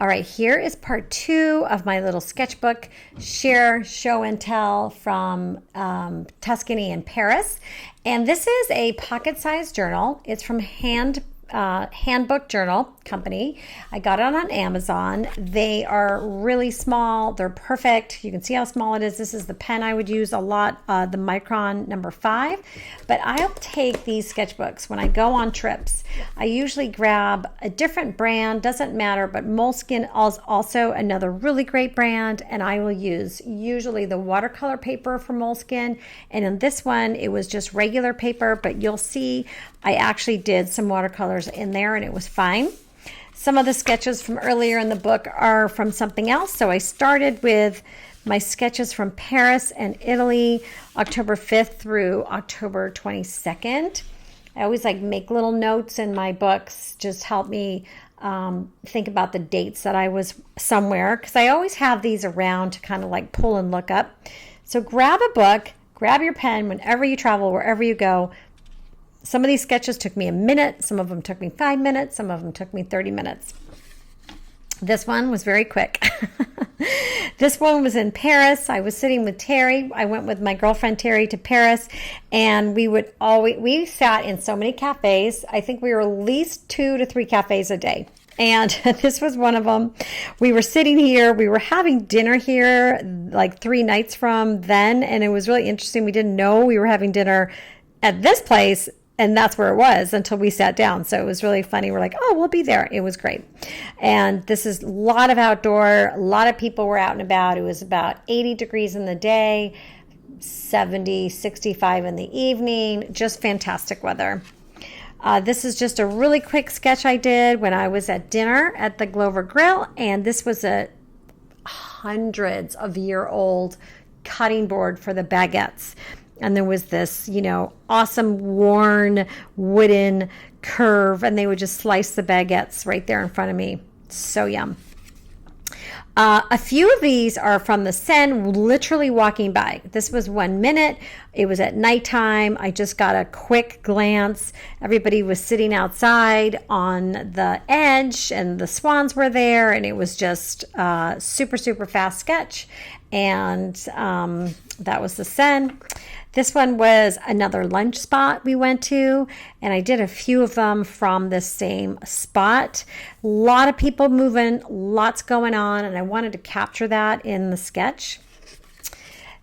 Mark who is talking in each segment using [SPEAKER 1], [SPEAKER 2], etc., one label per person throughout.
[SPEAKER 1] All right, here is part 2 of my little sketchbook share, show, and tell from Tuscany and Paris. And this is a pocket-sized journal. It's from Handbook Journal Company. I got it on Amazon. They are really small. They're perfect. You can see how small it is. This is the pen I would use a lot, the Micron number 5. But I'll take these sketchbooks when I go on trips. I usually grab a different brand, doesn't matter, but Moleskine is also another really great brand, and I will use usually the watercolor paper from Moleskine. And in this one, it was just regular paper, but you'll see I actually did some watercolors in there and it was fine. Some of the sketches from earlier in the book are from something else. So I started with my sketches from Paris and Italy, October 5th through October 22nd. I always make little notes in my books, just help me think about the dates that I was somewhere, because I always have these around to kind of pull and look up. So grab a book, grab your pen whenever you travel, wherever you go. Some of these sketches took me a minute. Some of them took me 5 minutes. Some of them took me 30 minutes. This one was very quick. This one was in Paris. I was sitting with Terry. I went with my girlfriend Terry to Paris, and we sat in so many cafes. I think we were at least 2 to 3 cafes a day. And this was one of them. We were sitting here. We were having dinner here 3 nights from then, and it was really interesting. We didn't know we were having dinner at this place, and that's where it was until we sat down. So it was really funny. We're like, oh, we'll be there. It was great. And this is a lot of outdoor. A lot of people were out and about. It was about 80 degrees in the day, 70, 65 in the evening. Just fantastic weather. This is just a really quick sketch I did when I was at dinner at the Glover Grill. And this was a hundreds of year old cutting board for the baguettes. And there was this, awesome worn wooden curve, and they would just slice the baguettes right there in front of me. So yum. A few of these are from the Seine, literally walking by. This was 1 minute. It was at nighttime. I just got a quick glance. Everybody was sitting outside on the edge, and the swans were there, and it was just a super, super fast sketch. And that was the Seine. This one was another lunch spot we went to, and I did a few of them from this same spot. A lot of people moving, lots going on, and I wanted to capture that in the sketch.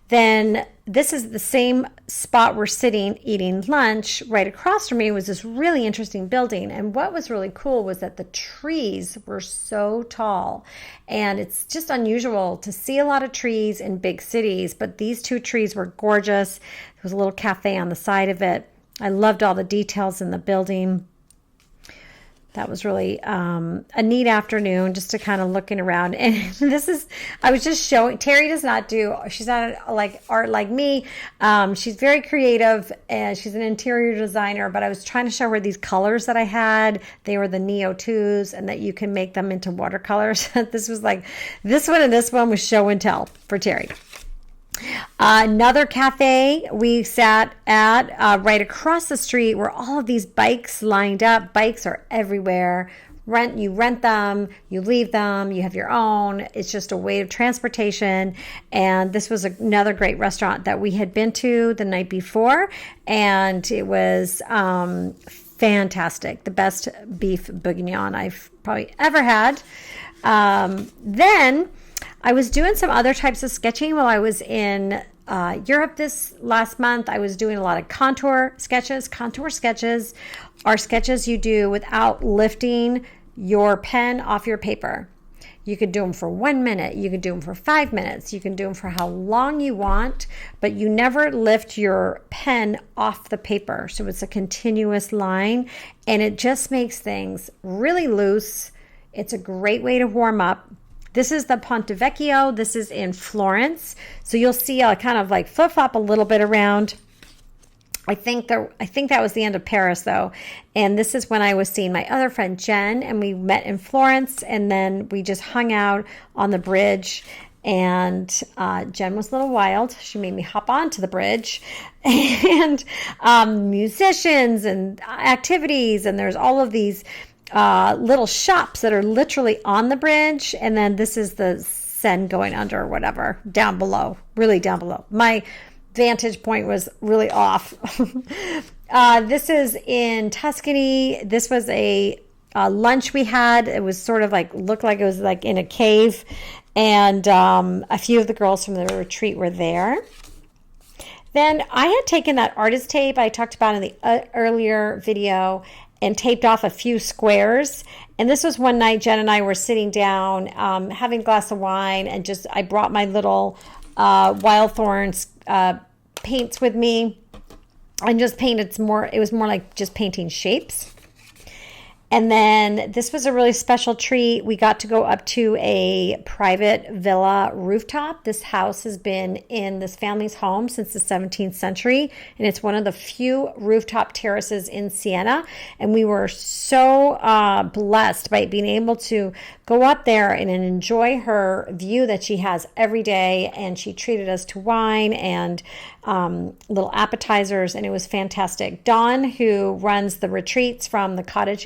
[SPEAKER 1] Then this is the same spot we're sitting eating lunch. Right across from me was this really interesting building. And what was really cool was that the trees were so tall. And it's just unusual to see a lot of trees in big cities, but these 2 trees were gorgeous. There was a little cafe on the side of it. I loved all the details in the building. That was really a neat afternoon, just to kind of looking around. And I was just showing, Terry does not do, she's not art like me. She's very creative, and she's an interior designer, but I was trying to show her these colors that I had. They were the Neo 2s, and that you can make them into watercolors. This one and this one was show and tell for Terry. Another cafe we sat at right across the street were all of these bikes lined up. Bikes are everywhere. You rent them, you leave them, you have your own. It's just a way of transportation. And this was another great restaurant that we had been to the night before, and it was fantastic. The best beef bourguignon I've probably ever had. Then I was doing some other types of sketching while I was in Europe this last month. I was doing a lot of contour sketches. Contour sketches are sketches you do without lifting your pen off your paper. You could do them for 1 minute. You could do them for 5 minutes. You can do them for how long you want, but you never lift your pen off the paper. So it's a continuous line, and it just makes things really loose. It's a great way to warm up. This is the Ponte Vecchio. This is in Florence. So you'll see I'll kind of flip-flop a little bit around. I think that was the end of Paris, though. And this is when I was seeing my other friend, Jen, and we met in Florence, and then we just hung out on the bridge. And Jen was a little wild. She made me hop onto the bridge. And musicians and activities, and there's all of these little shops that are literally on the bridge. And then this is the Seine going under or whatever, down below, really down below. My vantage point was really off. This is in Tuscany. This was a lunch we had. It was sort of like, looked like it was like in a cave. And a few of the girls from the retreat were there. Then I had taken that artist tape I talked about in the earlier video and taped off a few squares. And this was one night Jen and I were sitting down, having a glass of wine, and I brought my little wild thorns paints with me and just painted some more. It was more like just painting shapes. And then this was a really special treat. We got to go up to a private villa rooftop. This house has been in this family's home since the 17th century, and it's one of the few rooftop terraces in Siena. And we were so blessed by being able to go up there and enjoy her view that she has every day. And she treated us to wine and little appetizers, and it was fantastic. Dawn, who runs the retreats from the cottage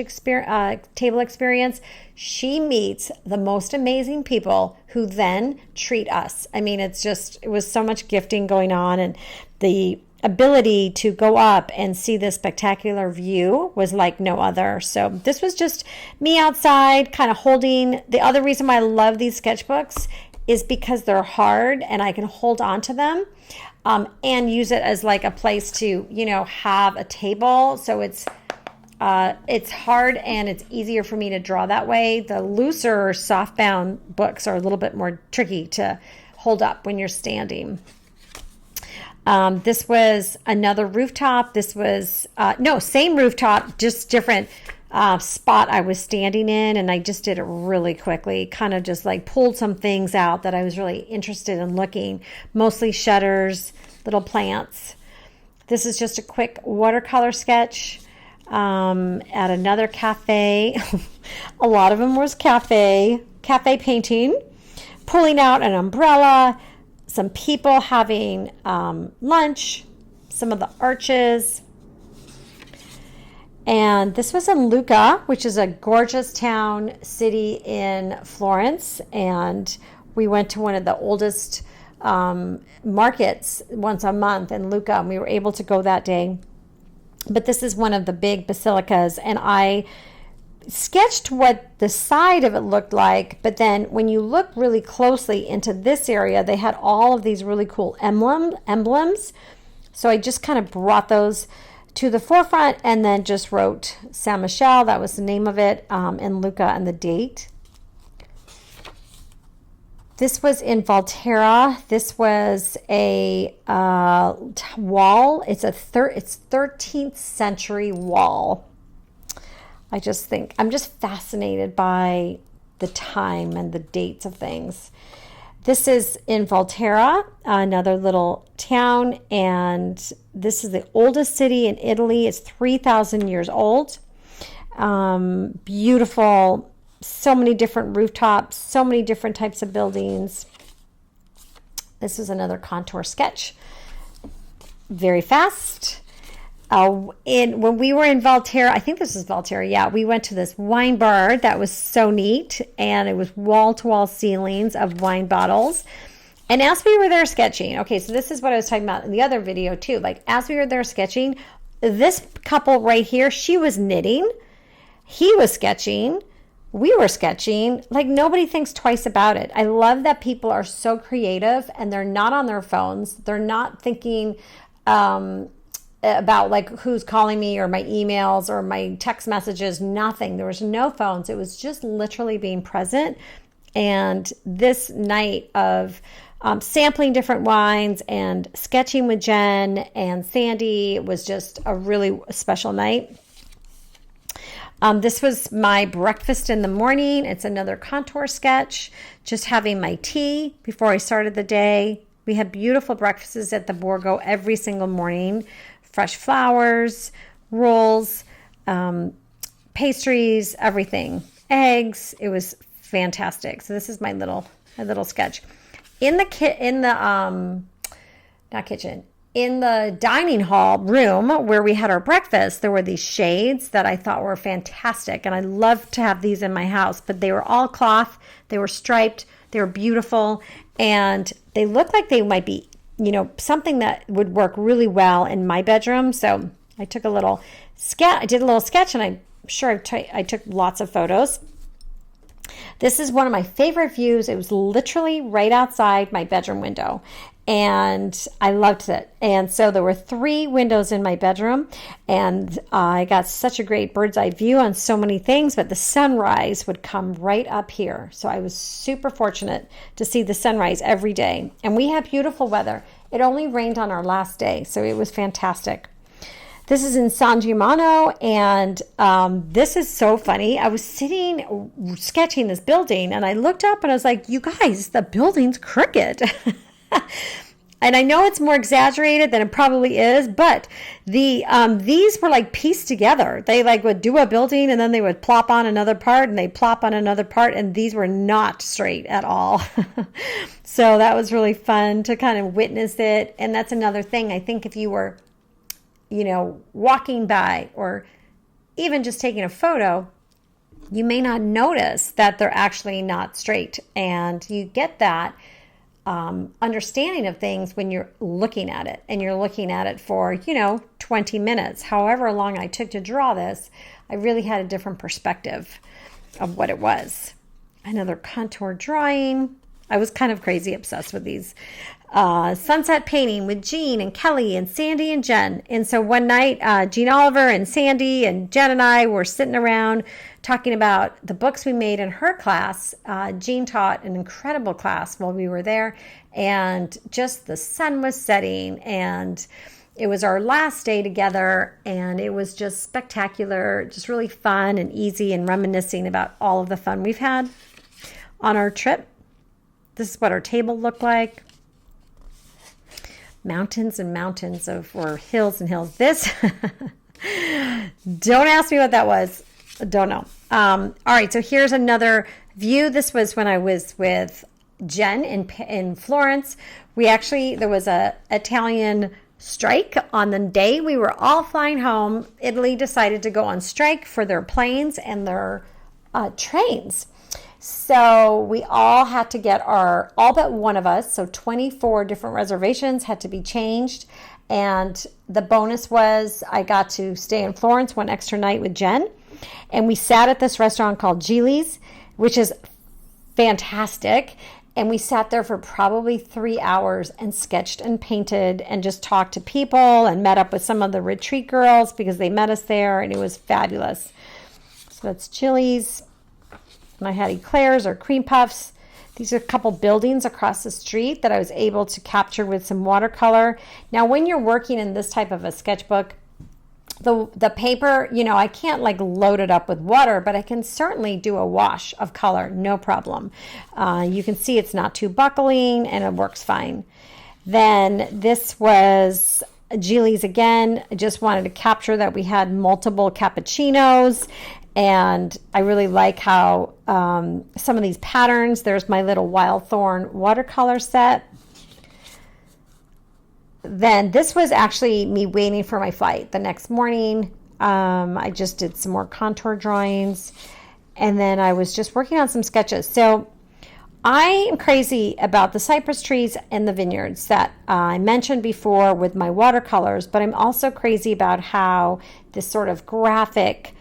[SPEAKER 1] table experience, she meets the most amazing people who then treat us. I mean, it was so much gifting going on, and the ability to go up and see this spectacular view was like no other. So this was just me outside kind of holding. The other reason why I love these sketchbooks is because they're hard and I can hold on to them. And use it as like a place to, have a table. So it's hard and it's easier for me to draw that way. The looser soft-bound books are a little bit more tricky to hold up when you're standing. This was another rooftop. This was, same rooftop, just different spot I was standing in, and I just did it really quickly, kind of just like pulled some things out that I was really interested in looking, mostly shutters, little plants. This is just a quick watercolor sketch at another cafe. A lot of them was cafe painting, pulling out an umbrella, some people having lunch, some of the arches. And this was in Lucca, which is a gorgeous town city in Florence. And we went to one of the oldest markets once a month in Lucca, and we were able to go that day. But this is one of the big basilicas, and I sketched what the side of it looked like. But then when you look really closely into this area, they had all of these really cool emblems. So I just kind of brought those to the forefront and then just wrote Saint Michel, that was the name of it, in Lucca, and the date. This was in Volterra. This was a wall. It's 13th century wall. I just think, I'm just fascinated by the time and the dates of things. This is in Volterra, another little town, and this is the oldest city in Italy. It's 3,000 years old. Beautiful, so many different rooftops, so many different types of buildings. This is another contour sketch. Very fast. When we were in Volterra, I think this is Volterra, yeah, we went to this wine bar that was so neat, and it was wall-to-wall ceilings of wine bottles. And as we were there sketching, okay, so this is what I was talking about in the other video too, like as we were there sketching, this couple right here, she was knitting, he was sketching, we were sketching, like nobody thinks twice about it. I love that people are so creative and they're not on their phones. They're not thinking about like who's calling me or my emails or my text messages, nothing. There was no phones. It was just literally being present. And this night of sampling different wines and sketching with Jen and Sandy was just a really special night. This was my breakfast in the morning. It's another contour sketch, just having my tea before I started the day. We had beautiful breakfasts at the Borgo every single morning. Fresh flowers, rolls, pastries, everything, eggs. It was fantastic. So this is my little sketch in the not kitchen, in the dining hall room where we had our breakfast, there were these shades that I thought were fantastic. And I love to have these in my house, but they were all cloth. They were striped. They were beautiful. And they looked like they might be, something that would work really well in my bedroom. So I took a little sketch. I did a little sketch, and I'm sure I took lots of photos. This is one of my favorite views. It was literally right outside my bedroom window, and I loved it. And so there were 3 windows in my bedroom, and I got such a great bird's eye view on so many things, but the sunrise would come right up here. So I was super fortunate to see the sunrise every day. And we had beautiful weather. It only rained on our last day, so it was fantastic. This is in San Gimignano, and this is so funny. I was sketching this building, and I looked up, and I was like, you guys, the building's crooked. And I know it's more exaggerated than it probably is, but these were like pieced together. They like would do a building, and then they would plop on another part, and they plop on another part, and these were not straight at all. So that was really fun to kind of witness it. And that's another thing. I think if you were walking by or even just taking a photo, you may not notice that they're actually not straight. And you get that understanding of things when you're looking at it, and you're looking at it for, 20 minutes. However long I took to draw this, I really had a different perspective of what it was. Another contour drawing. I was kind of crazy obsessed with these. Sunset painting with Jean and Kelly and Sandy and Jen. And so one night, Jean Oliver and Sandy and Jen and I were sitting around talking about the books we made in her class. Jean taught an incredible class while we were there, and just the sun was setting, and it was our last day together, and it was just spectacular, just really fun and easy, and reminiscing about all of the fun we've had on our trip. This is what our table looked like. Mountains and mountains or hills and hills. This, don't ask me what that was. Don't know. All right, so here's another view. This was when I was with Jen in Florence. There was a Italian strike on the day we were all flying home. Italy decided to go on strike for their planes and their trains. So we all had to get all but one of us, so 24 different reservations had to be changed. And the bonus was I got to stay in Florence one extra night with Jen. And we sat at this restaurant called Gili's, which is fantastic. And we sat there for probably 3 hours and sketched and painted and just talked to people and met up with some of the retreat girls because they met us there, and it was fabulous. So that's Chili's. And I had eclairs or cream puffs. These are a couple buildings across the street that I was able to capture with some watercolor. Now, when you're working in this type of a sketchbook, the paper, I can't like load it up with water, but I can certainly do a wash of color, no problem. You can see it's not too buckling, and it works fine. Then this was Gili's again. I just wanted to capture that we had multiple cappuccinos. And I really like how some of these patterns, there's my little wild thorn watercolor set. Then this was actually me waiting for my flight the next morning. I just did some more contour drawings, and then I was just working on some sketches. So I am crazy about the cypress trees and the vineyards that I mentioned before with my watercolors, but I'm also crazy about how this sort of graphic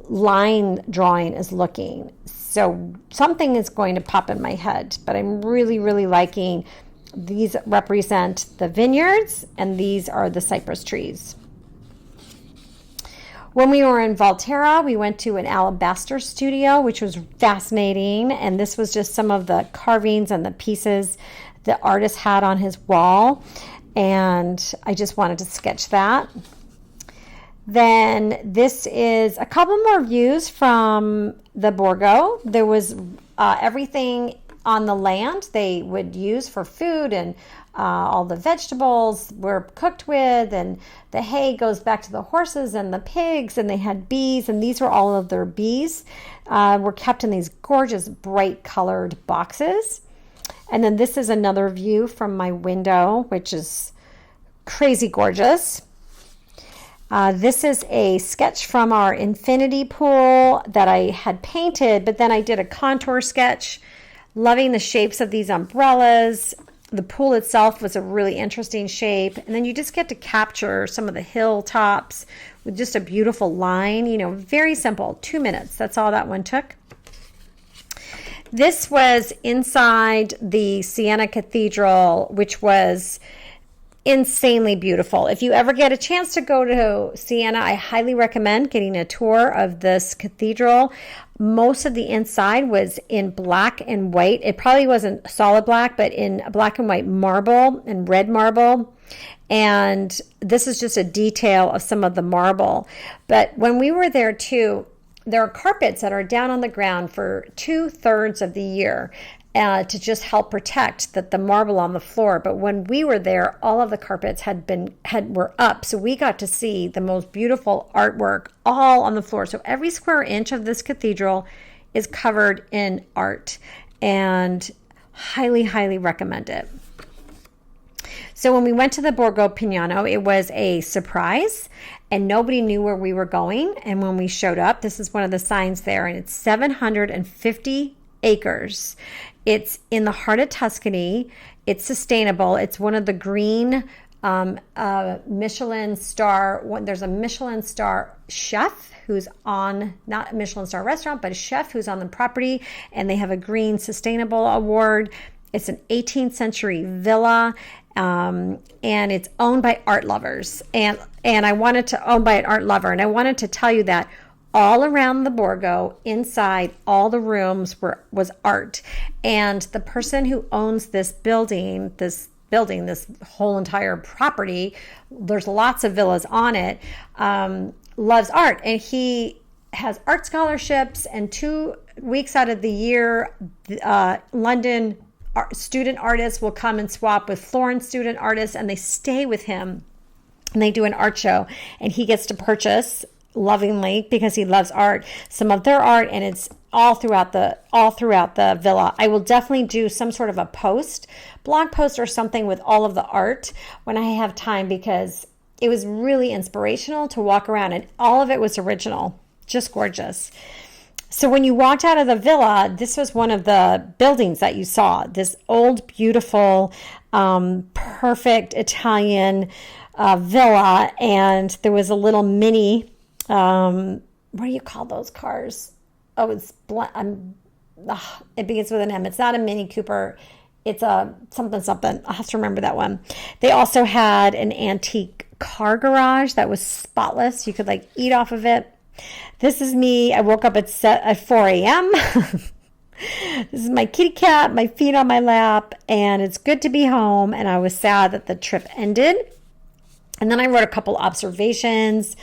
[SPEAKER 1] line drawing is looking. So something is going to pop in my head, but I'm really, really liking these. Represent the vineyards, and these are the cypress trees. When we were in Volterra, we went to an alabaster studio, which was fascinating, and this was just some of the carvings and the pieces the artist had on his wall, and I just wanted to sketch that. Then this is a couple more views from the Borgo. There was everything on the land they would use for food, and all the vegetables were cooked with, and the hay goes back to the horses and the pigs, and they had bees, and these were all of their bees. Were kept in these gorgeous bright colored boxes. And then this is another view from my window, which is crazy gorgeous. This is a sketch from our infinity pool that I had painted, but then I did a contour sketch. Loving the shapes of these umbrellas. The pool itself was a really interesting shape. And then you just get to capture some of the hilltops with just a beautiful line, you know, very simple, 2 minutes. That's all that one took. This was inside the Siena Cathedral, which was insanely beautiful. If you ever get a chance to go to Siena, I highly recommend getting a tour of this cathedral. Most of the inside was in black and white. It probably wasn't solid black, but in black and white marble and red marble. And this is just a detail of some of the marble. But when we were there too, there are carpets that are down on the ground for 2/3 of the year to just help protect the marble on the floor. But when we were there, all of the carpets were up, so we got to see the most beautiful artwork all on the floor. So every square inch of this cathedral is covered in art, and highly, highly recommend it. So when we went to the Borgo Pano, it was a surprise, and nobody knew where we were going. And when we showed up, this is one of the signs there, and it's 750 acres. It's in the heart of Tuscany. It's sustainable. It's one of the green Michelin star. There's a Michelin star chef who's on, not a Michelin star restaurant, but a chef who's on the property, and they have a green sustainable award. It's an 18th century villa, and it's owned by art lovers. And I wanted to own by an art lover, and I wanted to tell you that all around the Borgo, inside all the rooms was art. And the person who owns this whole entire property, there's lots of villas on it, loves art. And he has art scholarships, and 2 weeks out of the year, London student artists will come and swap with Florence student artists, and they stay with him, and they do an art show, and he gets to purchase lovingly, because he loves art, some of their art, and it's all throughout the villa. I will definitely do some sort of a blog post or something with all of the art when I have time, because it was really inspirational to walk around, and all of it was original, just gorgeous. So when you walked out of the villa, this was one of the buildings that you saw, this old, beautiful, perfect Italian villa, and there was a little mini what do you call those cars? Oh, it begins with an M. It's not a Mini Cooper. It's a something. I'll have to remember that one. They also had an antique car garage that was spotless. You could eat off of it. This is me. I woke up at 4 a.m. This is my kitty cat, my feet on my lap, and it's good to be home. And I was sad that the trip ended. And then I wrote a couple observations.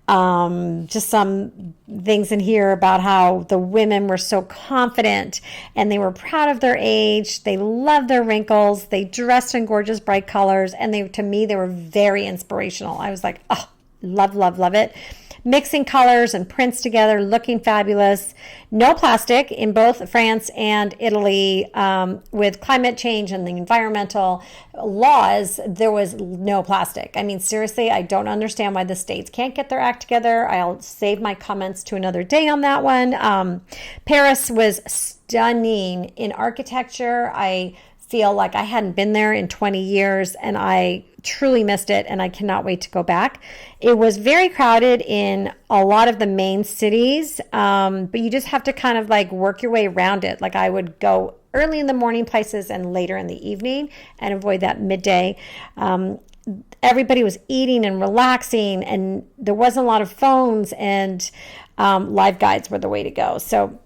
[SPEAKER 1] Just some things in here about how the women were so confident and they were proud of their age. They loved their wrinkles. They dressed in gorgeous, bright colors. And to me, they were very inspirational. I was like, oh, love, love, love it. Mixing colors and prints together, looking fabulous. No plastic in both France and Italy. With climate change and the environmental laws, there was no plastic. I mean, seriously, I don't understand why the states can't get their act together. I'll save my comments to another day on that one. Paris was stunning in architecture. I feel like I hadn't been there in 20 years, and I truly missed it, and I cannot wait to go back. It was very crowded in a lot of the main cities, but you just have to kind of work your way around it. I would go early in the morning places and later in the evening and avoid that midday. Everybody was eating and relaxing, and there wasn't a lot of phones, and live guides were the way to go. So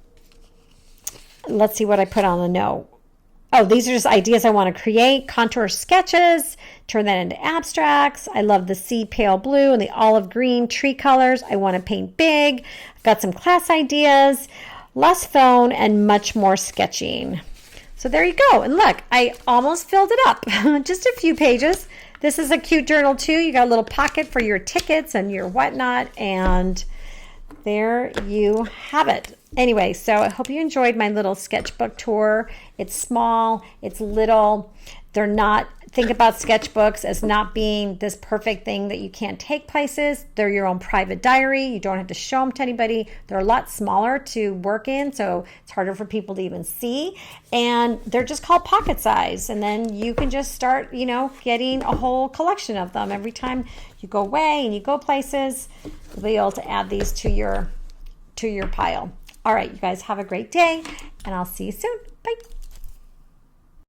[SPEAKER 1] let's see what I put on the note. Oh, these are just ideas I want to create. Contour sketches, turn that into abstracts. I love the sea pale blue and the olive green tree colors. I want to paint big. I've got some class ideas, less phone, and much more sketching. So there you go. And look, I almost filled it up. Just a few pages. This is a cute journal too. You got a little pocket for your tickets and your whatnot. And there you have it. Anyway, so I hope you enjoyed my little sketchbook tour. It's small, it's little. They're not, think about sketchbooks as not being this perfect thing that you can't take places. They're your own private diary. You don't have to show them to anybody. They're a lot smaller to work in, so it's harder for people to even see. And they're just called pocket size. And then you can just start, getting a whole collection of them. Every time you go away and you go places, you'll be able to add these to your pile. All right, you guys have a great day, and I'll see you soon. Bye.